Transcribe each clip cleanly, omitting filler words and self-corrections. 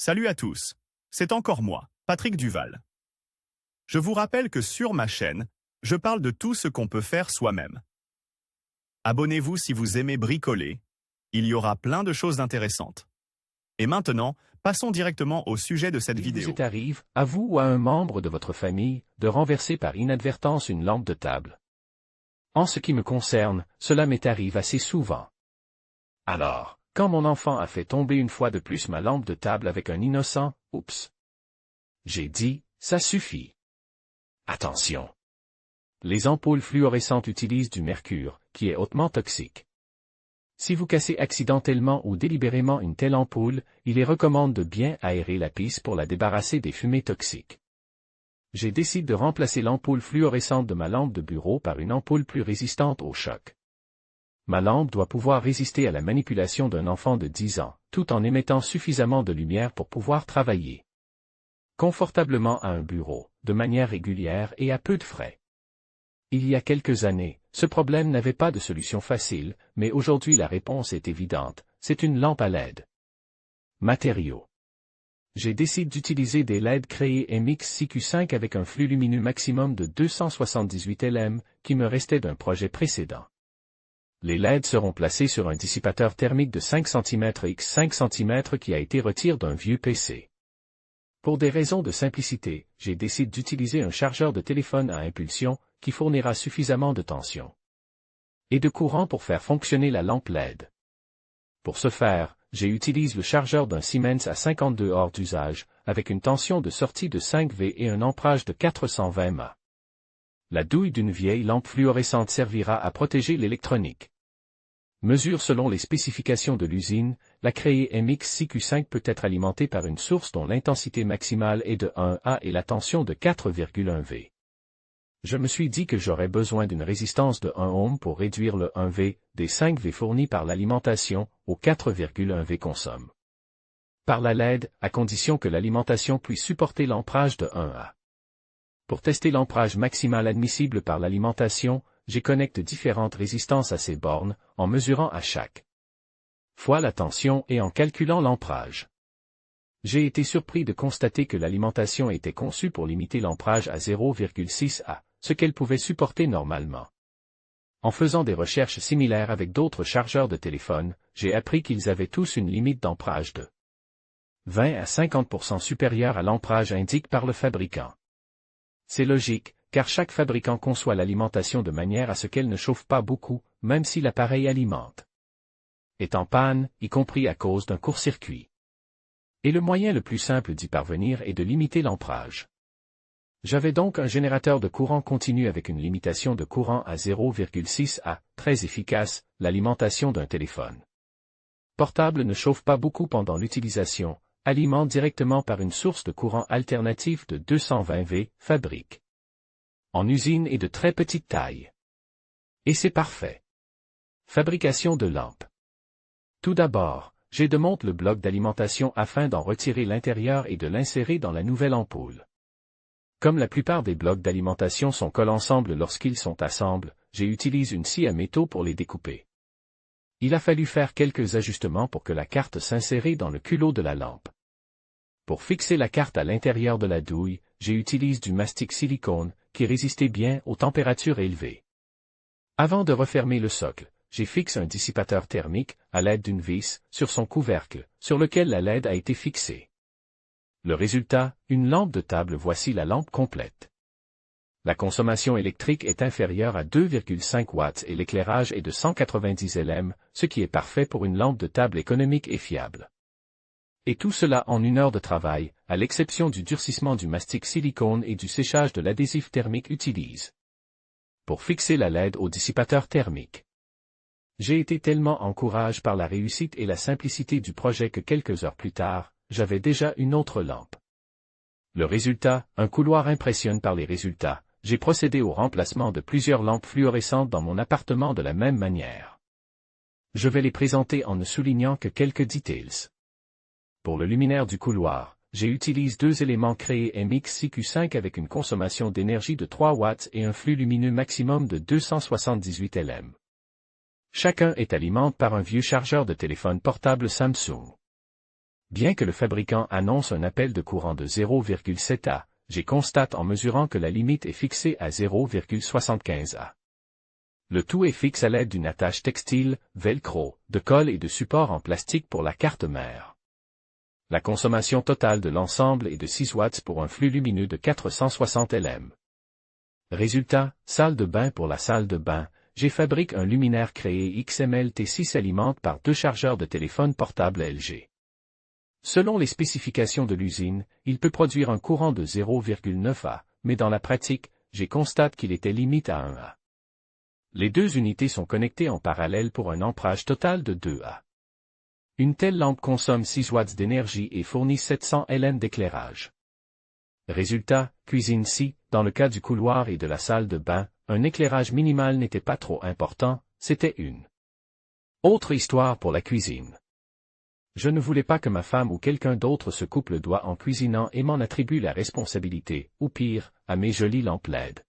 Salut à tous, c'est encore moi, Patrick Duval. Je vous rappelle que sur ma chaîne, je parle de tout ce qu'on peut faire soi-même. Abonnez-vous si vous aimez bricoler, il y aura plein de choses intéressantes. Et maintenant, passons directement au sujet de cette vidéo. Il vous arrive, à vous ou à un membre de votre famille, de renverser par inadvertance une lampe de table. En ce qui me concerne, cela m'est arrivé assez souvent. Alors, quand mon enfant a fait tomber une fois de plus ma lampe de table avec un innocent « oups », j'ai dit « ça suffit ». Attention! Les ampoules fluorescentes utilisent du mercure, qui est hautement toxique. Si vous cassez accidentellement ou délibérément une telle ampoule, il est recommandé de bien aérer la pièce pour la débarrasser des fumées toxiques. J'ai décidé de remplacer l'ampoule fluorescente de ma lampe de bureau par une ampoule plus résistante au choc. Ma lampe doit pouvoir résister à la manipulation d'un enfant de 10 ans, tout en émettant suffisamment de lumière pour pouvoir travailler confortablement à un bureau, de manière régulière et à peu de frais. Il y a quelques années, ce problème n'avait pas de solution facile, mais aujourd'hui la réponse est évidente, c'est une lampe à LED. Matériaux. J'ai décidé d'utiliser des LED créés MX6Q5 avec un flux lumineux maximum de 278 LM, qui me restait d'un projet précédent. Les LED seront placés sur un dissipateur thermique de 5 cm x 5 cm qui a été retiré d'un vieux PC. Pour des raisons de simplicité, j'ai décidé d'utiliser un chargeur de téléphone à impulsion, qui fournira suffisamment de tension et de courant pour faire fonctionner la lampe LED. Pour ce faire, j'ai utilisé le chargeur d'un Siemens A52 hors d'usage, avec une tension de sortie de 5 V et un amperage de 420 mA. La douille d'une vieille lampe fluorescente servira à protéger l'électronique. Mesure selon les spécifications de l'usine, la créée MX6Q5 peut être alimentée par une source dont l'intensité maximale est de 1 A et la tension de 4,1 V. Je me suis dit que j'aurais besoin d'une résistance de 1 ohm pour réduire le 1 V des 5 V fournis par l'alimentation au 4,1 V consomme par la LED, à condition que l'alimentation puisse supporter l'amperage de 1 A. Pour tester l'amperage maximal admissible par l'alimentation, j'ai connecté différentes résistances à ces bornes, en mesurant à chaque fois la tension et en calculant l'amperage. J'ai été surpris de constater que l'alimentation était conçue pour limiter l'amperage à 0,6 A, ce qu'elle pouvait supporter normalement. En faisant des recherches similaires avec d'autres chargeurs de téléphone, j'ai appris qu'ils avaient tous une limite d'amperage de 20 à 50% supérieure à l'amperage indiqué par le fabricant. C'est logique, car chaque fabricant conçoit l'alimentation de manière à ce qu'elle ne chauffe pas beaucoup, même si l'appareil alimente est en panne, y compris à cause d'un court-circuit. Et le moyen le plus simple d'y parvenir est de limiter l'amperage. J'avais donc un générateur de courant continu avec une limitation de courant à 0,6 A, très efficace, l'alimentation d'un téléphone portable ne chauffe pas beaucoup pendant l'utilisation, alimente directement par une source de courant alternatif de 220 V, fabrique en usine et de très petite taille. Et c'est parfait. Fabrication de lampes. Tout d'abord, j'ai démonté le bloc d'alimentation afin d'en retirer l'intérieur et de l'insérer dans la nouvelle ampoule. Comme la plupart des blocs d'alimentation sont collés ensemble lorsqu'ils sont assemblés, j'ai utilisé une scie à métaux pour les découper. Il a fallu faire quelques ajustements pour que la carte s'insérait dans le culot de la lampe. Pour fixer la carte à l'intérieur de la douille, j'ai utilisé du mastic silicone, qui résistait bien aux températures élevées. Avant de refermer le socle, j'ai fixé un dissipateur thermique, à l'aide d'une vis, sur son couvercle, sur lequel la LED a été fixée. Le résultat, une lampe de table. Voici la lampe complète. La consommation électrique est inférieure à 2,5 watts et l'éclairage est de 190 LM, ce qui est parfait pour une lampe de table économique et fiable. Et tout cela en 1 heure de travail, à l'exception du durcissement du mastic silicone et du séchage de l'adhésif thermique utilisé pour fixer la LED au dissipateur thermique. J'ai été tellement encouragé par la réussite et la simplicité du projet que quelques heures plus tard, j'avais déjà une autre lampe. Le résultat, un couloir impressionne par les résultats. J'ai procédé au remplacement de plusieurs lampes fluorescentes dans mon appartement de la même manière. Je vais les présenter en ne soulignant que quelques details. Pour le luminaire du couloir, j'ai utilisé 2 éléments créés MX6Q5 avec une consommation d'énergie de 3 watts et un flux lumineux maximum de 278 LM. Chacun est alimenté par un vieux chargeur de téléphone portable Samsung. Bien que le fabricant annonce un appel de courant de 0,7 A, j'ai constate en mesurant que la limite est fixée à 0,75 A. Le tout est fixe à l'aide d'une attache textile, velcro, de colle et de support en plastique pour la carte mère. La consommation totale de l'ensemble est de 6 watts pour un flux lumineux de 460 lm. Résultat, salle de bain pour la salle de bain, j'ai fabriqué un luminaire créé XML-T6 alimente par 2 chargeurs de téléphone portable LG. Selon les spécifications de l'usine, il peut produire un courant de 0,9 A, mais dans la pratique, j'ai constaté qu'il était limite à 1 A. Les deux unités sont connectées en parallèle pour un amperage total de 2 A. Une telle lampe consomme 6 watts d'énergie et fournit 700 lm d'éclairage. Résultat, cuisine si, dans le cas du couloir et de la salle de bain, un éclairage minimal n'était pas trop important, c'était une autre histoire pour la cuisine. Je ne voulais pas que ma femme ou quelqu'un d'autre se coupe le doigt en cuisinant et m'en attribue la responsabilité, ou pire, à mes jolies lampes LED.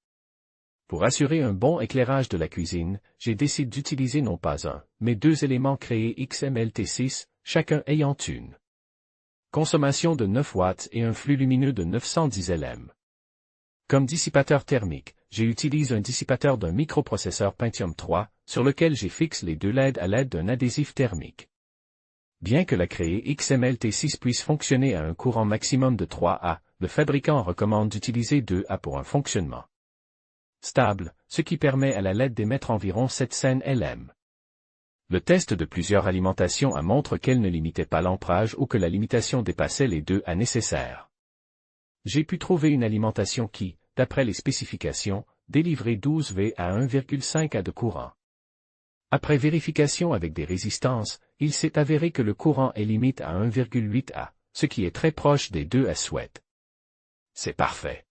Pour assurer un bon éclairage de la cuisine, j'ai décidé d'utiliser non pas un, mais 2 éléments créés XML-T6, chacun ayant une consommation de 9 watts et un flux lumineux de 910 lm. Comme dissipateur thermique, j'ai utilisé un dissipateur d'un microprocesseur Pentium 3, sur lequel j'ai fixé les 2 LED à l'aide d'un adhésif thermique. Bien que la créée XML-T6 puisse fonctionner à un courant maximum de 3 A, le fabricant recommande d'utiliser 2 A pour un fonctionnement stable, ce qui permet à la LED d'émettre environ 700 lm. Le test de plusieurs alimentations montre qu'elle ne limitait pas l'amperage ou que la limitation dépassait les 2 A nécessaires. J'ai pu trouver une alimentation qui, d'après les spécifications, délivrait 12 V à 1,5 A de courant. Après vérification avec des résistances, il s'est avéré que le courant est limite à 1,8 A, ce qui est très proche des 2 A souhaités. C'est parfait.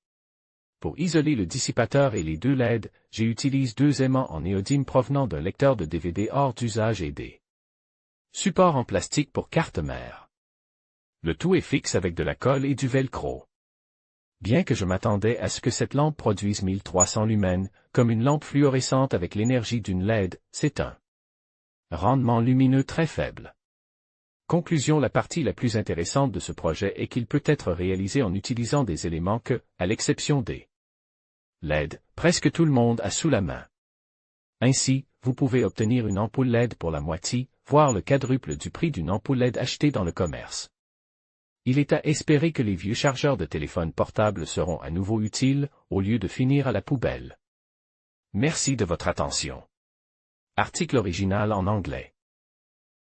Pour isoler le dissipateur et les 2 LED, j'ai utilisé 2 aimants en néodyme provenant d'un lecteur de DVD hors d'usage et des supports en plastique pour carte mère. Le tout est fixe avec de la colle et du velcro. Bien que je m'attendais à ce que cette lampe produise 1300 lumens, comme une lampe fluorescente avec l'énergie d'une LED, c'est un rendement lumineux très faible. Conclusion: la partie la plus intéressante de ce projet est qu'il peut être réalisé en utilisant des éléments que, à l'exception des LED, presque tout le monde a sous la main. Ainsi, vous pouvez obtenir une ampoule LED pour la moitié, voire le quadruple du prix d'une ampoule LED achetée dans le commerce. Il est à espérer que les vieux chargeurs de téléphone portable seront à nouveau utiles, au lieu de finir à la poubelle. Merci de votre attention. Article original en anglais.